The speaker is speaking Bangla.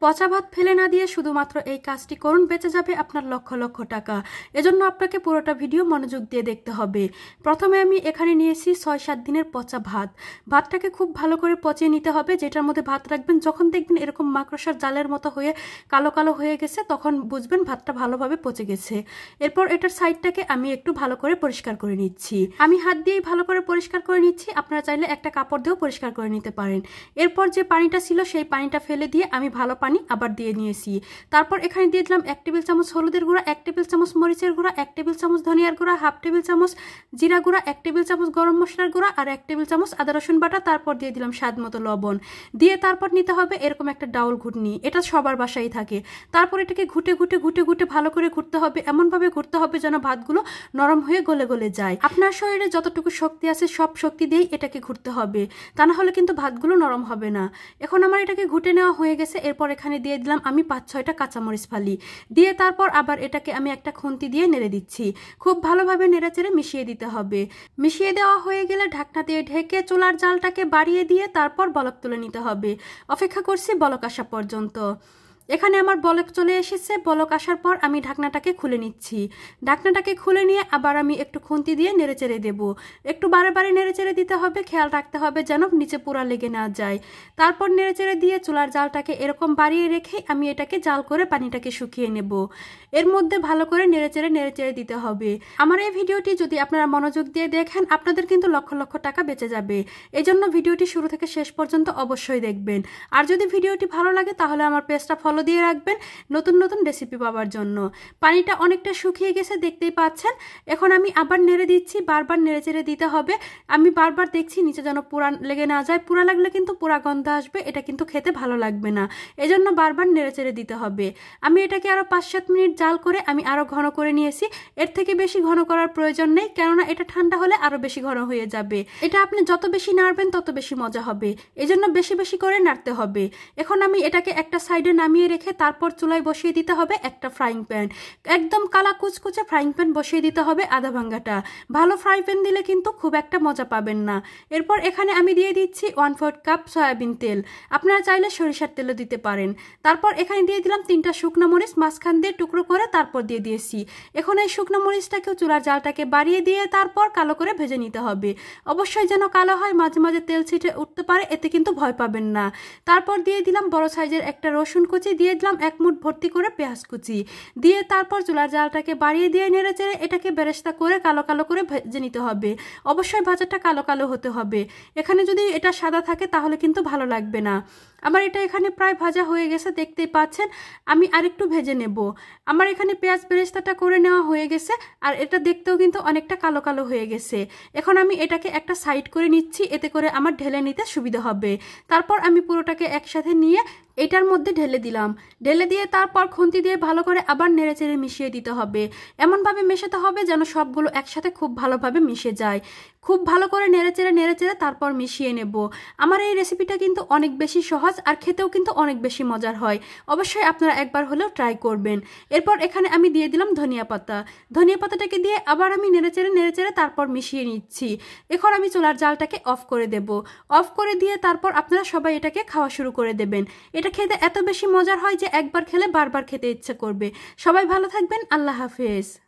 পচা ভাত ফেলে না দিয়ে শুধুমাত্র এই কাজটি করুন, বেঁচে যাবে আপনার লক্ষ লক্ষ টাকা। এজন্য আপনাকে পুরোটা ভিডিও মনোযোগ দিয়ে দেখতে হবে। প্রথমে আমি এখানে নিয়েছি 6-7 দিনের পচা ভাত। ভাতটাকে খুব ভালো করে পচিয়ে নিতে হবে। যেটার মধ্যে ভাত রাখবেন, যখন দেখবেন এরকম মাকড়সার জালের মতো হয়ে কালো কালো হয়ে গেছে, তখন বুঝবেন ভাতটা ভালোভাবে পচে গেছে। এরপর এটার সাইডটাকে আমি একটু ভালো করে পরিষ্কার করে নিচ্ছি। আমি হাত দিয়েই ভালো করে পরিষ্কার করে নিচ্ছি, আপনারা চাইলে একটা কাপড় দিয়েও পরিষ্কার করে নিতে পারেন। এরপর যে পানিটা ছিল সেই পানিটা ফেলে দিয়ে আমি ভালো পানি আবার দিয়ে নিয়েছি। তারপর এখানে দিয়ে দিলাম 1 টেবিল চামচ হলুদের গুঁড়া, 1 টেবিল চামচ মরিচের গুঁড়া, 1 টেবিল চামচ ধনিয়ার গুঁড়া, 1/2 টেবিল চামচ জিরা গুঁড়া, 1 টেবিল চামচ গরম মশলার গুঁড়া আর 1 টেবিল চামচ আদা রসুন বাটা। তারপর দিয়ে দিলাম স্বাদ মতো লবণ। দিয়ে তারপর নিতে হবে এরকম একটা ডাউল ঘুটনি, এটা সবার বাসায় থাকে। তারপর এটাকে ঘুটে ঘুটে ঘুটে ঘুটে ভালো করে ঘুরতে হবে, এমনভাবে ঘুরতে হবে যেন ভাতগুলো নরম হয়ে গলে গলে যায়। আপনার শরীরে যতটুকু শক্তি আছে সব শক্তি দিয়েই এটাকে ঘুরতে হবে, তা না হলে কিন্তু ভাতগুলো নরম হবে না। এখন আমার এটাকে ঘুটে নেওয়া হয়ে গেছে। এরপর এখানে দিয়ে দিলাম আমি 5-6টা কাঁচামরিচ ফালি। দিয়ে তারপর আবার এটাকে আমি একটা খুন্তি দিয়ে নেড়ে দিচ্ছি। খুব ভালোভাবে নেড়েচেড়ে মিশিয়ে দিতে হবে। মিশিয়ে দেওয়া হয়ে গেলে ঢাকনা দিয়ে ঢেকে চুলার জালটাকে বাড়িয়ে দিয়ে তারপর বলক তুলে নিতে হবে। অপেক্ষা করছি বলক আসা পর্যন্ত। এখানে আমার বলক চলে এসেছে। বলক আসার পর আমি ঢাকনাটাকে খুলে নিচ্ছি। ঢাকনাটাকে খুলে নিয়ে আবার আমি একটু খুন্তি দিয়ে নেড়েচেড়ে দেব। একটু বারে বারে নেড়েচেড়ে দিতে হবে, খেয়াল রাখতে হবে যেন নিচে পুরা লেগে না যায়। তারপর নেড়েচেড়ে দিয়ে চুলার জালটাকে এরকম বাড়িয়ে রেখে আমি এটাকে জাল করে পানিটাকে শুকিয়ে নেব। এর মধ্যে ভালো করে নেড়েচেড়ে দিতে হবে। আমার এই ভিডিওটি যদি আপনারা মনোযোগ দিয়ে দেখেন, আপনাদের কিন্তু লক্ষ লক্ষ টাকা বেঁচে যাবে। এই জন্য ভিডিওটি শুরু থেকে শেষ পর্যন্ত অবশ্যই দেখবেন। আর যদি ভিডিওটি ভালো লাগে তাহলে আমার পেজটা ফলো দিয়ে রাখবেন নতুন নতুন রেসিপি পাওয়ার জন্য। পানিটা অনেকটা শুকিয়ে গেছে, দেখতেই পাচ্ছেন। এখন আমি আবার নেড়ে দিচ্ছি, বারবার নেড়েচেড়ে দিতে হবে। আমি বারবার দেখছি নিচে যেন পুরা লেগে না যায়। পুরা লাগলে কিন্তু পুরা গন্ধ আসবে, এটা কিন্তু খেতে ভালো লাগবে না। এজন্য বারবার নেড়েচেড়ে দিতে হবে। আমি এটাকে আরো 5-7 মিনিট জাল করে আমি আরো ঘন করে নিয়েছি। এর থেকে বেশি ঘন করার প্রয়োজন নেই, কেননা এটা ঠান্ডা হলে আরো বেশি ঘন হয়ে যাবে। এটা আপনি যত বেশি নাড়বেন তত বেশি মজা হবে, এজন্য বেশি বেশি করে নাড়তে হবে। এখন আমি এটাকে একটা সাইডে নামিয়ে রেখে তারপর চুলায় বসিয়ে দিতে হবে একটা ফ্রাইং প্যান। একদম কালা কুচকুচে ফ্রাইং প্যান বসিয়ে দিতে হবে আধা ভাঙ্গাটা। ভালো ফ্রাই প্যান দিলে কিন্তু খুব একটা মজা পাবেন না। এরপর এখানে আমি দিয়ে দিচ্ছি 1/4 কাপ সয়াবিন তেল। আপনারা চাইলে সরিষার তেলও দিতে পারেন। তারপর এখানে দিয়ে দিলাম 3টা শুকনো মরিচ মাঝখান দিয়ে টুকরো করে তারপর দিয়ে দিয়েছি। এখন এই শুকনো মরিচটাকেও চুলার জালটাকে বাড়িয়ে দিয়ে তারপর কালো করে ভেজে নিতে হবে। অবশ্যই যেন কালো হয়, মাঝে মাঝে তেল ছিটে উঠতে পারে, এতে কিন্তু ভয় পাবেন না। তারপর দিয়ে দিলাম বড় সাইজের একটা রসুন কুচি, দিয়ে দিলাম 1 মুঠ ভর্তি করে পেঁয়াজ কুচি। দিয়ে তারপর চুলার জালটাকে বাড়িয়ে দিয়ে নেড়েচেড়ে এটাকে বেরেস্তা করে কালো কালো করে ভেজে নিতে হবে। অবশ্যই ভাজাটা কালো কালো হতে হবে। এখানে যদি এটা সাদা থাকে তাহলে কিন্তু ভালো লাগবে না। আমার এটা এখানে প্রায় ভাজা হয়ে গেছে, দেখতেই পাচ্ছেন। আমি আরেকটু ভেজে নেব। আমার এখানে পেঁয়াজ বেরেস্তাটা করে নেওয়া হয়ে গেছে, আর এটা দেখতেও কিন্তু অনেকটা কালো কালো হয়ে গেছে। এখন আমি এটাকে একটা সাইড করে নিচ্ছি, এতে করে আমার ঢেলে নিতে সুবিধা হবে। তারপর আমি পুরোটাকে একসাথে নিয়ে এটার মধ্যে ঢেলে দিলাম। ঢেলে দিয়ে তারপর খুন্তি দিয়ে ভালো করে আবার নেড়েচেড়ে মিশিয়ে দিতে হবে। এমনভাবে মেশাতে হবে যেন সবগুলো একসাথে খুব ভালোভাবে মিশে যায়। খুব ভালো করে নেড়েচেড়ে তারপর মিশিয়ে নেব। আমার এই রেসিপিটা কিন্তু অনেক বেশি সহজ আর খেতেও কিন্তু অনেক বেশি মজার হয়। অবশ্যই আপনারা একবার হলেও ট্রাই করবেন। এরপর এখানে আমি দিয়ে দিলাম ধনিয়া পাতা। ধনিয়া পাতাটাকে দিয়ে আবার আমি নেড়েচেড়ে তারপর মিশিয়ে নিচ্ছি। এখন আমি চুলার জালটাকে অফ করে দেব। অফ করে দিয়ে তারপর আপনারা সবাই এটাকে খাওয়া শুরু করে দেবেন। এটা খেতে এত বেশি মজার হয় যে একবার খেলে বারবার খেতে ইচ্ছে করবে। সবাই ভালো থাকবেন। আল্লাহ হাফেজ।